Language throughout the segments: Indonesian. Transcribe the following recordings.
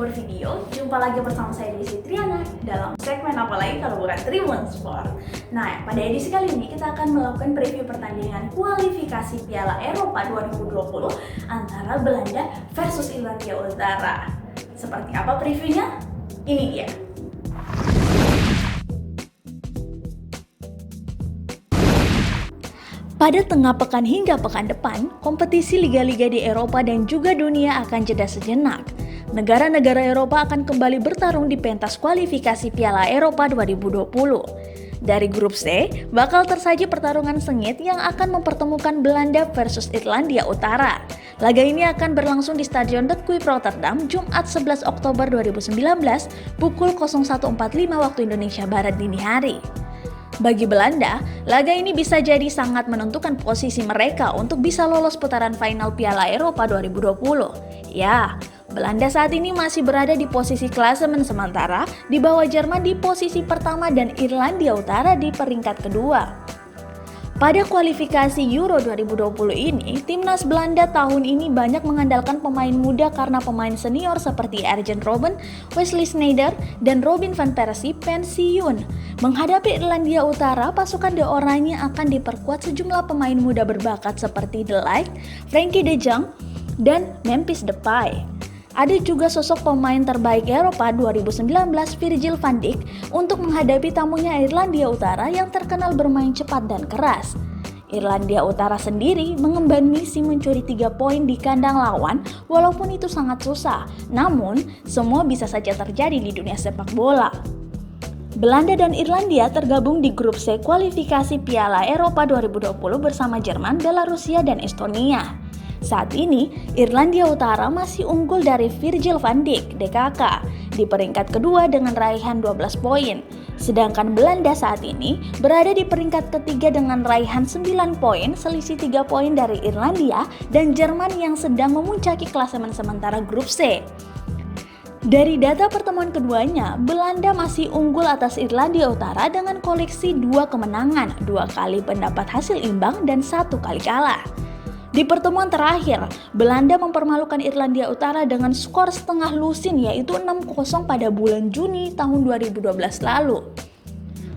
Timur Video, jumpa lagi bersama saya Desi Triana dalam segmen apa lagi kalau bukan Tribun Sport. Nah, pada edisi kali ini kita akan melakukan preview pertandingan kualifikasi Piala Eropa 2020 antara Belanda versus Irlandia Utara. Seperti apa previewnya? Ini dia. Pada tengah pekan hingga pekan depan, kompetisi liga-liga di Eropa dan juga dunia akan jeda sejenak. Negara-negara Eropa akan kembali bertarung di pentas kualifikasi Piala Eropa 2020. Dari grup C, bakal tersaji pertarungan sengit yang akan mempertemukan Belanda versus Irlandia Utara. Laga ini akan berlangsung di Stadion De Kuip Rotterdam, Jumat 11 Oktober 2019, pukul 01.45 waktu Indonesia Barat dini hari. Bagi Belanda, laga ini bisa jadi sangat menentukan posisi mereka untuk bisa lolos putaran final Piala Eropa 2020. Ya, Belanda saat ini masih berada di posisi klasemen sementara di bawah Jerman di posisi pertama dan Irlandia Utara di peringkat kedua. Pada kualifikasi Euro 2020 ini, timnas Belanda tahun ini banyak mengandalkan pemain muda karena pemain senior seperti Arjen Robben, Wesley Sneijder, dan Robin van Persie pensiun. Menghadapi Irlandia Utara, pasukan The Oranje akan diperkuat sejumlah pemain muda berbakat seperti De Ligt, Frenkie de Jong, dan Memphis Depay. Ada juga sosok pemain terbaik Eropa 2019 Virgil van Dijk untuk menghadapi tamunya Irlandia Utara yang terkenal bermain cepat dan keras. Irlandia Utara sendiri mengemban misi mencuri 3 poin di kandang lawan walaupun itu sangat susah, namun semua bisa saja terjadi di dunia sepak bola. Belanda dan Irlandia tergabung di grup C kualifikasi Piala Eropa 2020 bersama Jerman, Belarusia, dan Estonia. Saat ini, Irlandia Utara masih unggul dari Virgil van Dijk (DKK) di peringkat kedua dengan raihan 12 poin. Sedangkan Belanda saat ini berada di peringkat ketiga dengan raihan 9 poin, selisih 3 poin dari Irlandia dan Jerman yang sedang memuncaki klasemen sementara grup C. Dari data pertemuan keduanya, Belanda masih unggul atas Irlandia Utara dengan koleksi 2 kemenangan, 2 kali mendapat hasil imbang dan 1 kali kalah. Di pertemuan terakhir, Belanda mempermalukan Irlandia Utara dengan skor setengah lusin yaitu 6-0 pada bulan Juni tahun 2012 lalu.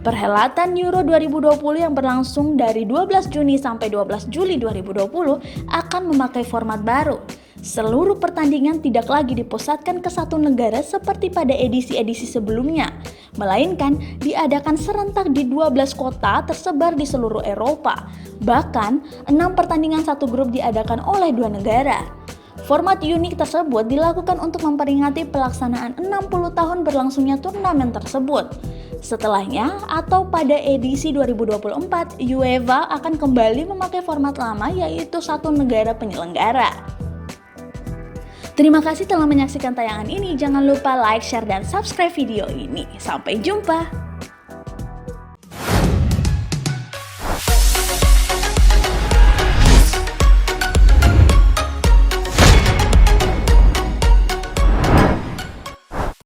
Perhelatan Euro 2020 yang berlangsung dari 12 Juni sampai 12 Juli 2020 akan memakai format baru. Seluruh pertandingan tidak lagi dipusatkan ke satu negara seperti pada edisi-edisi sebelumnya, melainkan diadakan serentak di 12 kota tersebar di seluruh Eropa. Bahkan, 6 pertandingan satu grup diadakan oleh 2 negara. Format unik tersebut dilakukan untuk memperingati pelaksanaan 60 tahun berlangsungnya turnamen tersebut. Setelahnya, atau pada edisi 2024, UEFA akan kembali memakai format lama yaitu satu negara penyelenggara. Terima kasih telah menyaksikan tayangan ini. Jangan lupa like, share, dan subscribe video ini. Sampai jumpa!